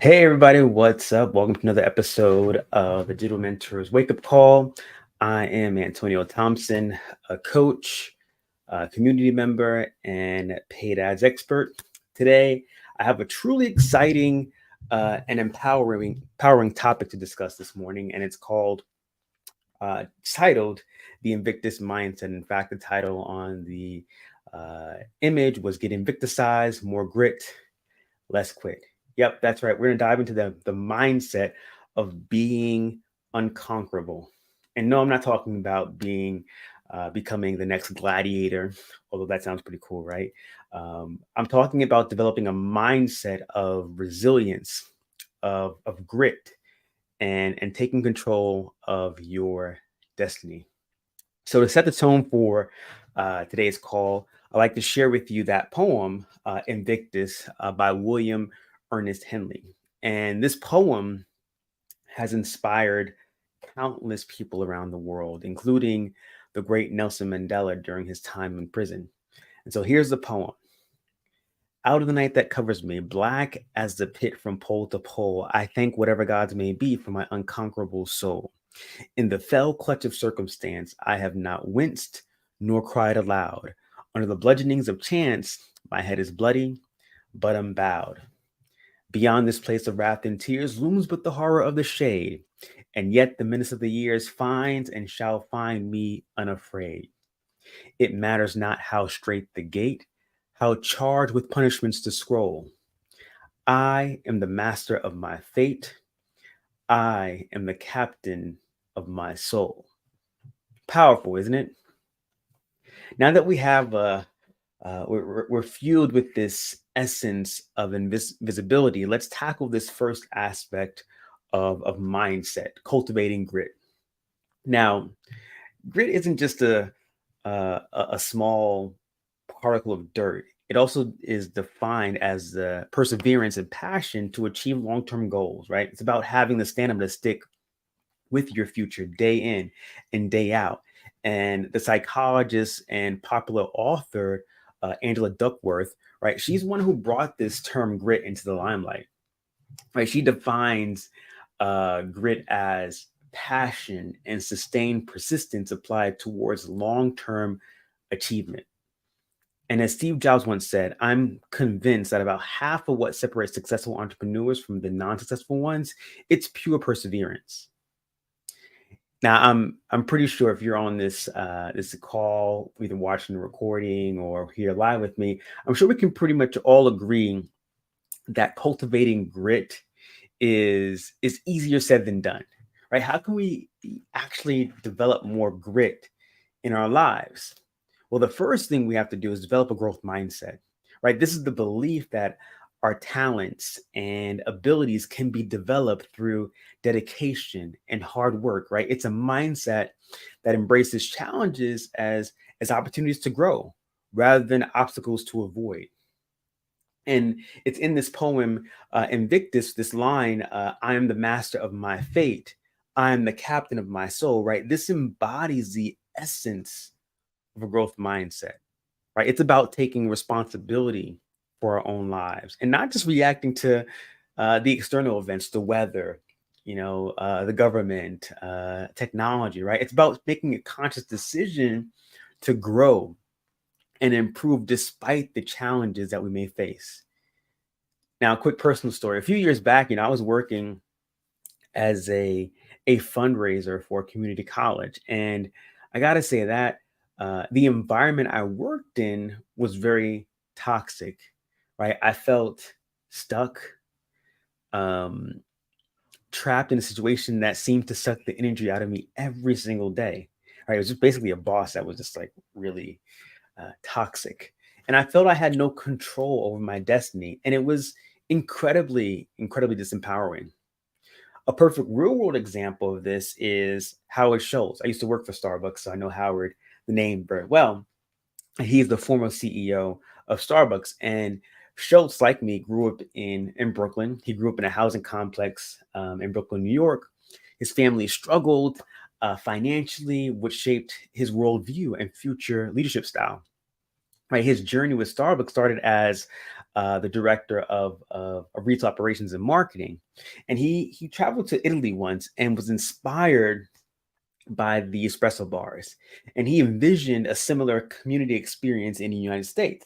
Hey everybody, what's up? Welcome to another episode of the Digital Mentors Wake Up Call. I am Antonio Thompson, a coach, a community member, and paid ads expert. Today, I have a truly exciting and empowering topic to discuss this morning, and it's titled "The Invictus Mindset." In fact, the title on the image was "Get Invictus-ized, More Grit, Less Quit." Yep, that's right. We're going to dive into the mindset of being unconquerable. And no, I'm not talking about becoming the next gladiator, although that sounds pretty cool, right? I'm talking about developing a mindset of resilience, of grit, and taking control of your destiny. So to set the tone for today's call, I'd like to share with you that poem, Invictus, by William Ernest Henley. And this poem has inspired countless people around the world, including the great Nelson Mandela during his time in prison. And so here's the poem. Out of the night that covers me, black as the pit from pole to pole, I thank whatever gods may be for my unconquerable soul. In the fell clutch of circumstance, I have not winced nor cried aloud. Under the bludgeonings of chance, my head is bloody, but I'm bowed. Beyond this place of wrath and tears looms but the horror of the shade, and yet the menace of the years finds and shall find me unafraid. It matters not how straight the gate, how charged with punishments to scroll. I am the master of my fate. I am the captain of my soul. Powerful, isn't it? Now that we have we're fueled with this essence of invisibility, let's tackle this first aspect of mindset, cultivating grit. Now, grit isn't just a small particle of dirt. It also is defined as the perseverance and passion to achieve long-term goals, right? It's about having the stamina to stick with your future day in and day out. And the psychologist and popular author, Angela Duckworth, right? She's one who brought this term grit into the limelight, right? She defines grit as passion and sustained persistence applied towards long term achievement. And as Steve Jobs once said, I'm convinced that about half of what separates successful entrepreneurs from the non successful ones, it's pure perseverance. Now, I'm pretty sure if you're on this call, either watching the recording or here live with me, I'm sure we can pretty much all agree that cultivating grit is easier said than done, right? How can we actually develop more grit in our lives? Well, the first thing we have to do is develop a growth mindset, right? This is the belief that our talents and abilities can be developed through dedication and hard work, right? It's a mindset that embraces challenges as opportunities to grow rather than obstacles to avoid. And it's in this poem, Invictus, this line, I am the master of my fate. I am the captain of my soul, right? This embodies the essence of a growth mindset, right? It's about taking responsibility for our own lives and not just reacting to the external events, the weather, the government, technology, right? It's about making a conscious decision to grow and improve despite the challenges that we may face. Now, a quick personal story. A few years back, I was working as a fundraiser for a community college, and I got to say that the environment I worked in was very toxic. Right, I felt stuck, um, trapped in a situation that seemed to suck the energy out of me every single day. Right, it was just basically a boss that was just like really toxic. And I felt I had no control over my destiny. And it was incredibly disempowering. A perfect real world example of this is Howard Schultz. I used to work for Starbucks, so I know Howard, the name, very well. He's the former CEO of Starbucks. And Schultz, like me, grew up in Brooklyn. He grew up in a housing complex in Brooklyn, New York. His family struggled financially, which shaped his worldview and future leadership style. Right, his journey with Starbucks started as the director of retail operations and marketing, and he traveled to Italy once and was inspired by the espresso bars, and he envisioned a similar community experience in the United States.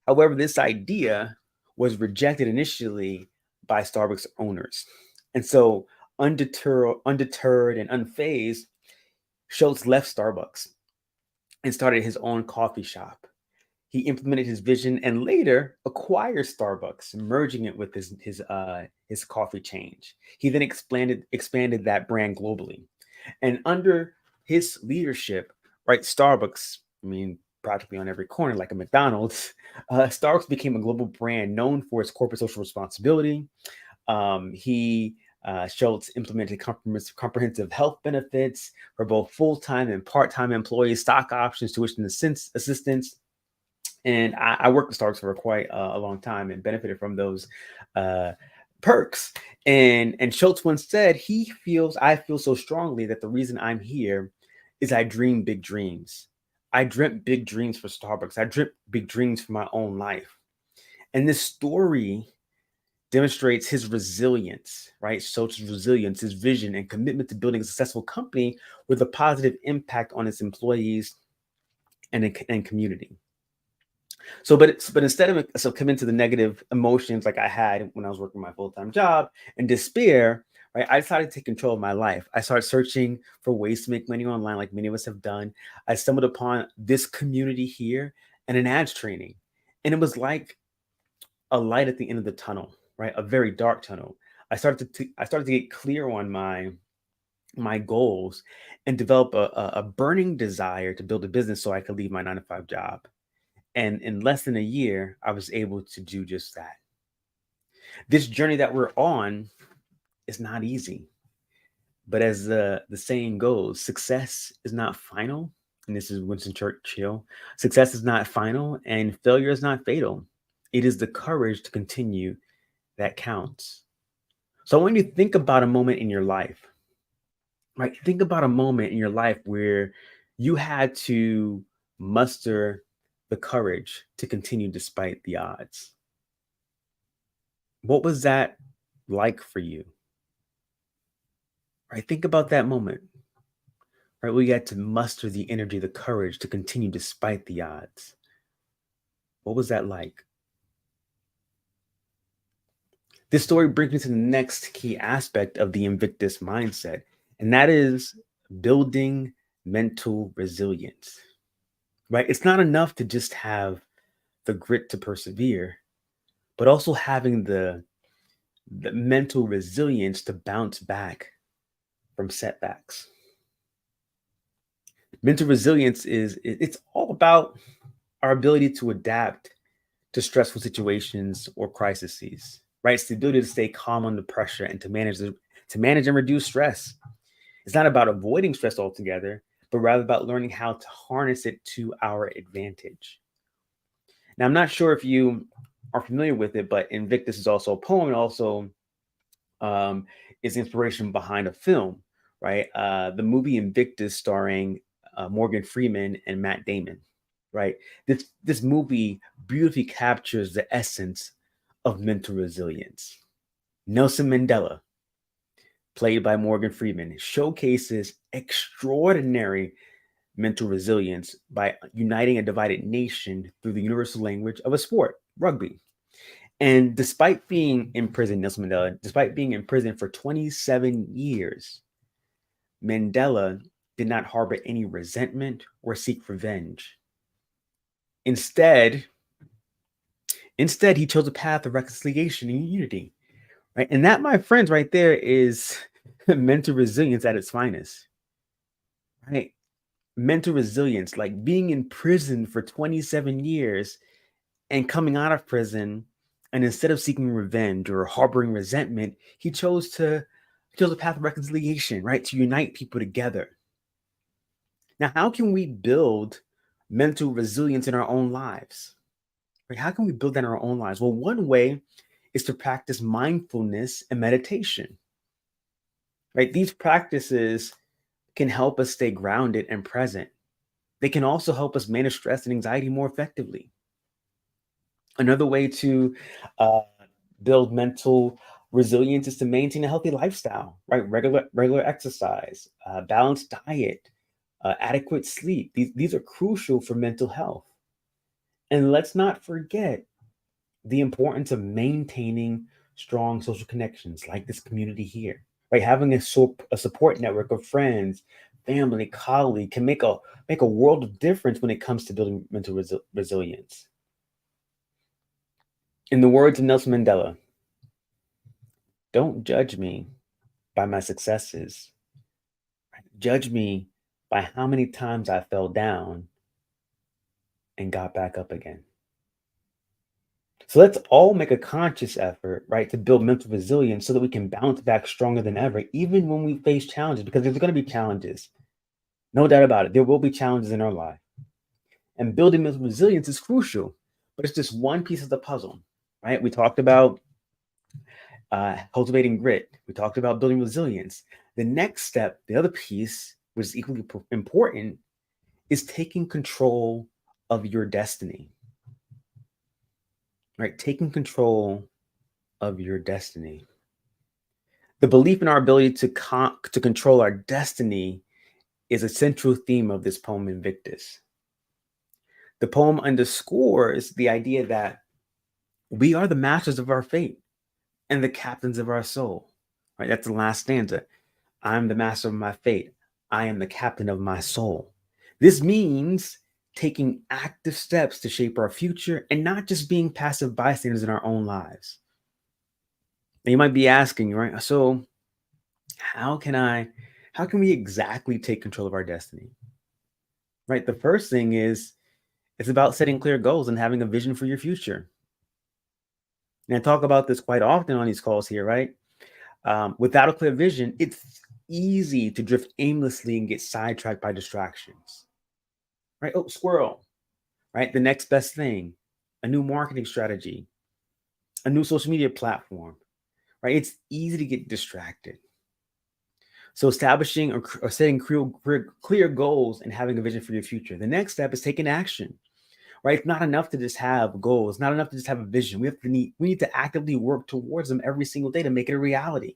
However, this idea was rejected initially by Starbucks owners. And so, undeterred and unfazed, Schultz left Starbucks and started his own coffee shop. He implemented his vision and later acquired Starbucks, merging it with his coffee change. He then expanded that brand globally. And under his leadership, right, Starbucks, I mean, practically on every corner, like a McDonald's, Starbucks became a global brand known for its corporate social responsibility. He Schultz implemented comprehensive health benefits for both full-time and part-time employees, stock options, tuition assistance. And I worked with Starbucks for quite a long time and benefited from those perks. And Schultz once said, I feel so strongly that the reason I'm here is I dream big dreams. I dreamt big dreams for Starbucks. I dreamt big dreams for my own life. And this story demonstrates his resilience, right? Schultz's resilience, his vision, and commitment to building a successful company with a positive impact on its employees and community. So, but instead of succumbing to the negative emotions like I had when I was working my full-time job and despair, right, I decided to take control of my life. I started searching for ways to make money online, like many of us have done. I stumbled upon this community here and an ads training, and it was like a light at the end of the tunnel, right? A very dark tunnel. I started to get clear on my goals and develop a burning desire to build a business so I could leave my 9-to-5 job. And in less than a year, I was able to do just that. This journey that we're on is not easy. But as the saying goes, success is not final. And this is Winston Churchill. Success is not final and failure is not fatal. It is the courage to continue that counts. So when you think about a moment in your life, right? Think about a moment in your life where you had to muster the courage to continue despite the odds. What was that like for you? Right? Think about that moment. Right? We had to muster the energy, the courage to continue despite the odds. What was that like? This story brings me to the next key aspect of the Invictus mindset, and that is building mental resilience. Right? It's not enough to just have the grit to persevere, but also having the mental resilience to bounce back from setbacks. Mental resilience it's all about our ability to adapt to stressful situations or crises, right? It's the ability to stay calm under pressure and to manage and reduce stress. It's not about avoiding stress altogether, but rather about learning how to harness it to our advantage. Now, I'm not sure if you are familiar with it, but Invictus is also a poem and also is inspiration behind a film, right? The movie Invictus, starring Morgan Freeman and Matt Damon, right? This movie beautifully captures the essence of mental resilience. Nelson Mandela, played by Morgan Freeman, showcases extraordinary mental resilience by uniting a divided nation through the universal language of a sport, rugby. And despite being in prison, Nelson Mandela, despite being in prison for 27 years, Mandela did not harbor any resentment or seek revenge. Instead, he chose a path of reconciliation and unity, right? And that, my friends, right there is mental resilience at its finest, right? Mental resilience, like being in prison for 27 years and coming out of prison, and instead of seeking revenge or harboring resentment, he chose a path of reconciliation, right? To unite people together. Now, how can we build mental resilience in our own lives? Right? How can we build that in our own lives? Well, one way is to practice mindfulness and meditation. Right? These practices can help us stay grounded and present. They can also help us manage stress and anxiety more effectively. Another way to uh, build mental resilience is to maintain a healthy lifestyle, right? Regular exercise, balanced diet, adequate sleep. These are crucial for mental health. And let's not forget the importance of maintaining strong social connections like this community here, right? Having a support network of friends, family, colleague can make a world of difference when it comes to building mental resilience. In the words of Nelson Mandela, don't judge me by my successes. Judge me by how many times I fell down and got back up again. So let's all make a conscious effort, right, to build mental resilience so that we can bounce back stronger than ever, even when we face challenges, because there's going to be challenges. No doubt about it. There will be challenges in our life. And building mental resilience is crucial, but it's just one piece of the puzzle, right? We talked about cultivating grit. We talked about building resilience. The next step, the other piece, which is equally important, is taking control of your destiny, right? Taking control of your destiny. The belief in our ability to control our destiny is a central theme of this poem, Invictus. The poem underscores the idea that we are the masters of our fate and the captains of our soul. Right? That's the last stanza. I'm the master of my fate. I am the captain of my soul. This means taking active steps to shape our future and not just being passive bystanders in our own lives. And you might be asking, right? So, how can I, how can we exactly take control of our destiny? Right? The first thing is it's about setting clear goals and having a vision for your future. And I talk about this quite often on these calls here, right? Without a clear vision, it's easy to drift aimlessly and get sidetracked by distractions, right? Oh, squirrel, right? The next best thing, a new marketing strategy, a new social media platform, right? It's easy to get distracted. So establishing or setting clear goals and having a vision for your future. The next step is taking action, right? It's not enough to just have goals. It's not enough to just have a vision. We need to actively work towards them every single day to make it a reality.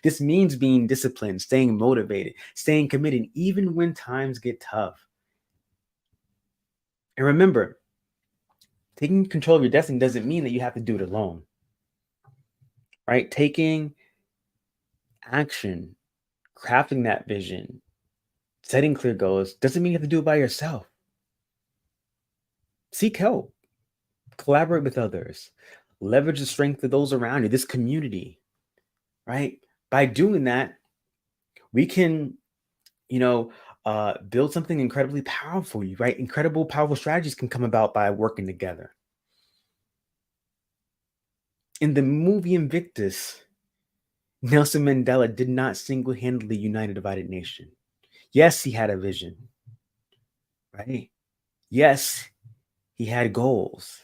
This means being disciplined, staying motivated, staying committed, even when times get tough. And remember, taking control of your destiny doesn't mean that you have to do it alone, right? Taking action, crafting that vision, setting clear goals doesn't mean you have to do it by yourself. Seek help, collaborate with others, leverage the strength of those around you, this community, right? By doing that, we can, you know, build something incredibly powerful, right? Incredible, powerful strategies can come about by working together. In the movie Invictus, Nelson Mandela did not single handedly unite a divided nation. Yes, he had a vision, right? Yes, he had goals,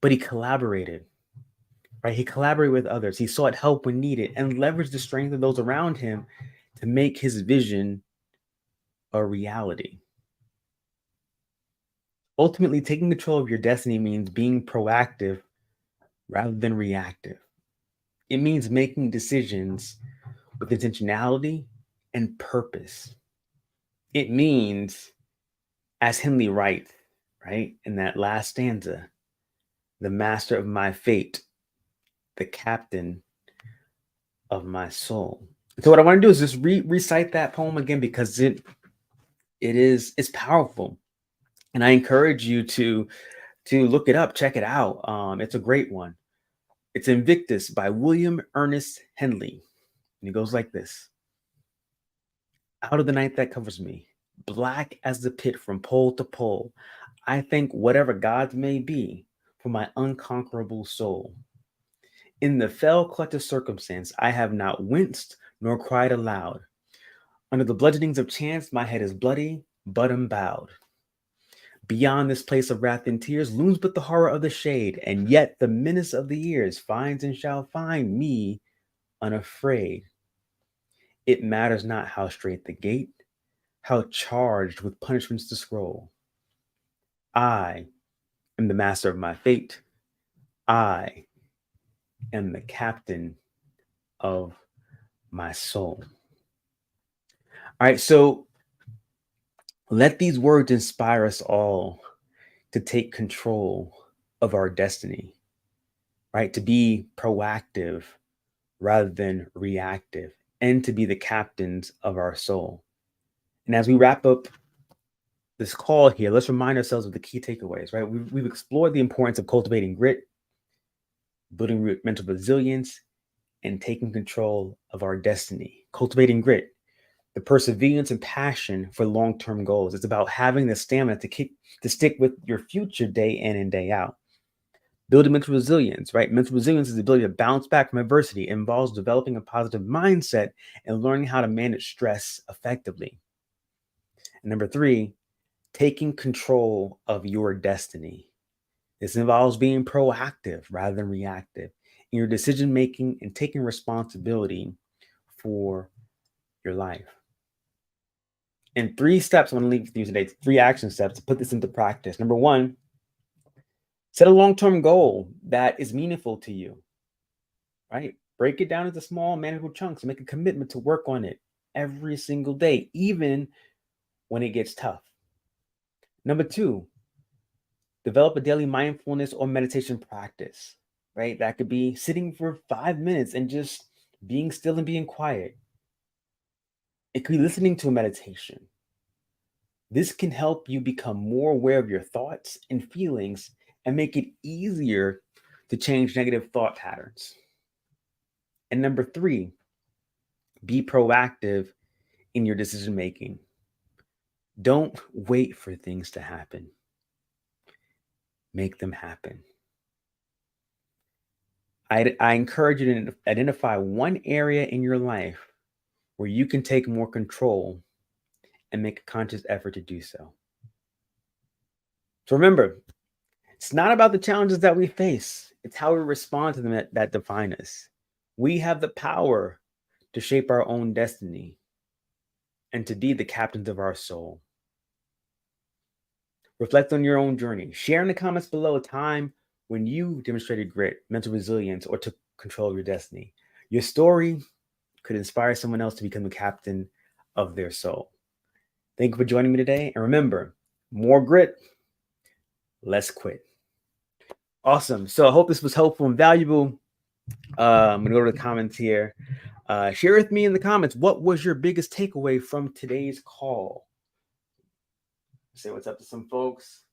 but he collaborated, right? He collaborated with others. He sought help when needed and leveraged the strength of those around him to make his vision a reality. Ultimately, taking control of your destiny means being proactive rather than reactive. It means making decisions with intentionality and purpose. It means, as Henley writes, right, in that last stanza, the master of my fate, the captain of my soul. So what I want to do is just recite that poem again because it's powerful, and I encourage you to look it up, check it out. It's a great one. It's Invictus by William Ernest Henley. And it goes like this. Out of the night that covers me, black as the pit from pole to pole, I thank whatever gods may be for my unconquerable soul. In the fell clutch of circumstance, I have not winced nor cried aloud. Under the bludgeonings of chance, my head is bloody, but am bowed. Beyond this place of wrath and tears looms but the horror of the shade, and yet the menace of the years finds and shall find me unafraid. It matters not how straight the gate, how charged with punishments the scroll. I, am the master of my fate. I am the captain of my soul. All right, so let these words inspire us all to take control of our destiny, right? To be proactive rather than reactive, and to be the captains of our soul. And as we wrap up this call here, let's remind ourselves of the key takeaways, right? We've explored the importance of cultivating grit, building mental resilience, and taking control of our destiny. Cultivating grit, the perseverance and passion for long-term goals. It's about having the stamina to stick with your future day in and day out. Building mental resilience, right? Mental resilience is the ability to bounce back from adversity. It involves developing a positive mindset and learning how to manage stress effectively. And number three, taking control of your destiny. This involves being proactive rather than reactive in your decision making and taking responsibility for your life. And 3 steps I want to leave with you today, 3 action steps to put this into practice. Number 1, set a long-term goal that is meaningful to you, right? Break it down into small, manageable chunks and make a commitment to work on it every single day, even when it gets tough. Number 2, develop a daily mindfulness or meditation practice, right? That could be sitting for 5 minutes and just being still and being quiet. It could be listening to a meditation. This can help you become more aware of your thoughts and feelings and make it easier to change negative thought patterns. And number 3, be proactive in your decision making. Don't wait for things to happen. Make them happen. I encourage you to identify one area in your life where you can take more control and make a conscious effort to do so. So remember, it's not about the challenges that we face. It's how we respond to them that define us. We have the power to shape our own destiny and to be the captains of our soul. Reflect on your own journey. Share in the comments below a time when you demonstrated grit, mental resilience, or took control of your destiny. Your story could inspire someone else to become the captain of their soul. Thank you for joining me today. And remember, more grit, less quit. Awesome. So I hope this was helpful and valuable. I'm going to go to the comments here. Share with me in the comments, what was your biggest takeaway from today's call? Say what's up to some folks.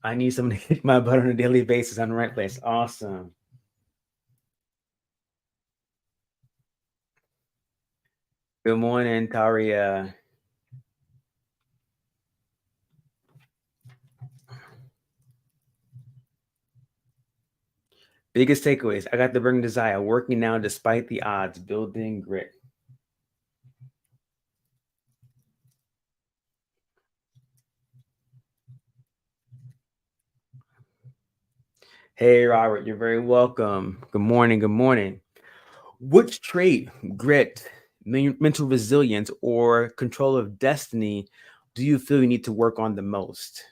I need someone to kick my butt on a daily basis. I'm in the right place. Awesome. Good morning, Taria. Biggest takeaways. I got the burning desire, working now despite the odds, building grit. Hey, Robert, you're very welcome. Good morning. Good morning. Which trait, grit, mental resilience, or control of destiny do you feel you need to work on the most?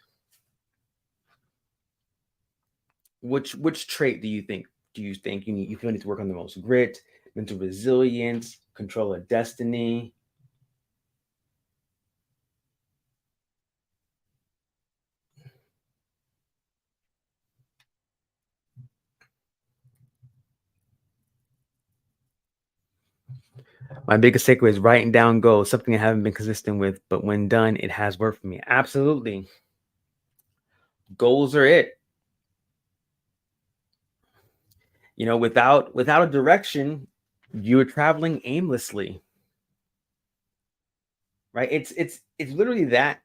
Which trait do you think you feel need to work on the most? Grit, mental resilience, control of destiny? My biggest takeaway is writing down goals, something I haven't been consistent with, but when done, it has worked for me. Absolutely. Goals are it. You know, without a direction, you're traveling aimlessly. Right? It's literally that.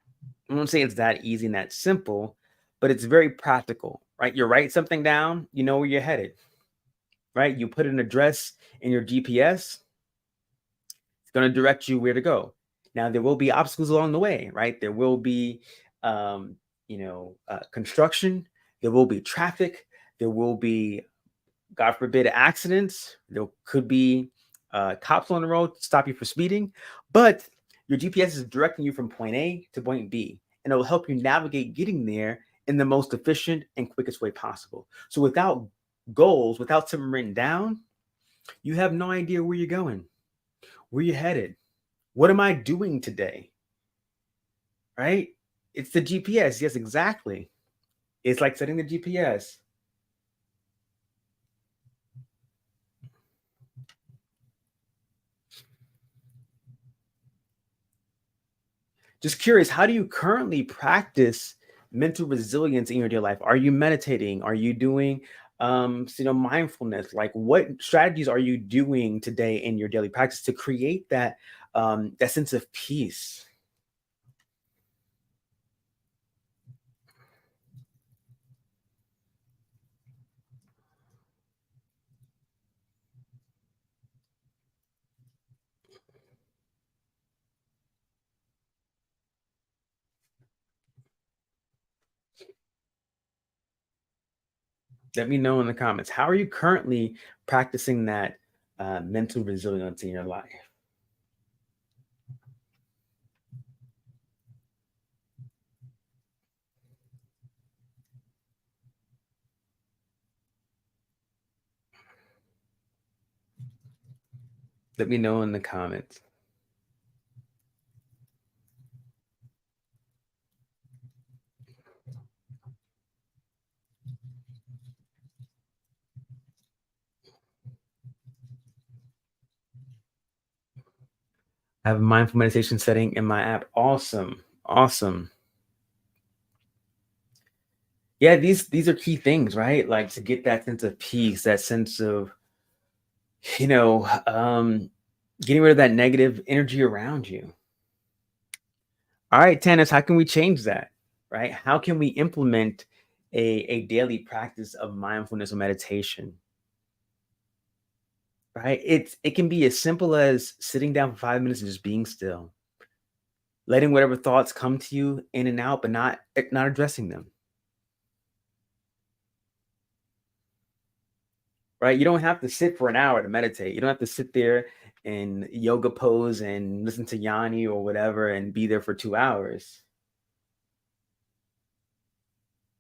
I won't say it's that easy and that simple, but it's very practical, right? You write something down, you know where you're headed, right? You put an address in your GPS, it's going to direct you where to go. Now, there will be obstacles along the way, right? There will be, construction. There will be traffic. There will be, God forbid, accidents. There could be cops on the road to stop you for speeding, but your GPS is directing you from point A to point B, and it will help you navigate getting there in the most efficient and quickest way possible. So without goals, without something written down, you have no idea where you're going, where you're headed. What am I doing today? Right? It's the GPS. Yes, exactly. It's like setting the GPS. Just curious, how do you currently practice mental resilience in your daily life? Are you meditating? Are you doing mindfulness? Like what strategies are you doing today in your daily practice to create that sense of peace? Let me know in the comments. How are you currently practicing that mental resilience in your life? Let me know in the comments. I have a mindful meditation setting in my app. Awesome. Awesome. Yeah, these are key things, right? Like to get that sense of peace, that sense of, you know, um, getting rid of that negative energy around you. All right, Tannis, how can we change that? Right? How can we implement a daily practice of mindfulness or meditation? Right? It can be as simple as sitting down for 5 minutes and just being still, letting whatever thoughts come to you in and out, but not addressing them. Right? You don't have to sit for an hour to meditate. You don't have to sit there in yoga pose and listen to Yanni or whatever and be there for 2 hours.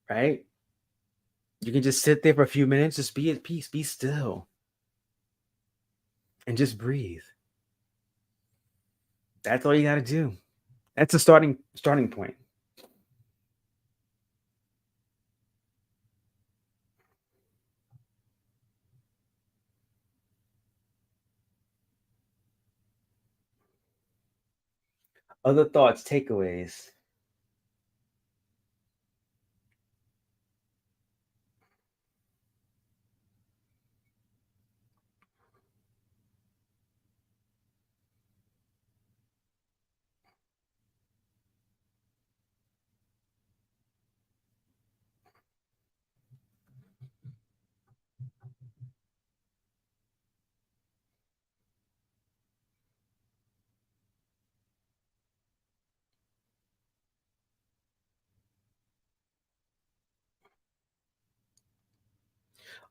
Right? You can just sit there for a few minutes, just be at peace, be still, and just breathe. That's all you got to do. That's a starting point. Other thoughts, takeaways.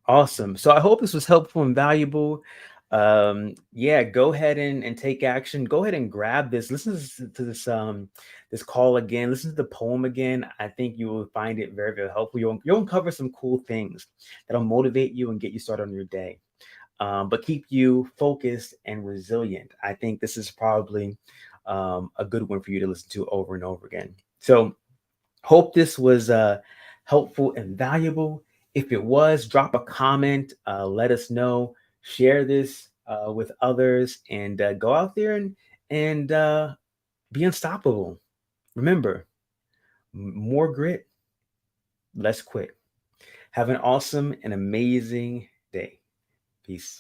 Awesome. So I hope this was helpful and valuable. Yeah, go ahead and take action. Go ahead and grab this. Listen to this call again. Listen to the poem again. I think you will find it very, very helpful. You'll uncover some cool things that'll motivate you and get you started on your day. But keep you focused and resilient. I think this is probably a good one for you to listen to over and over again. So hope this was helpful and valuable. If it was, drop a comment, let us know, share this with others, and go out there and be unstoppable. Remember, more grit, less quit. Have an awesome and amazing day. Peace.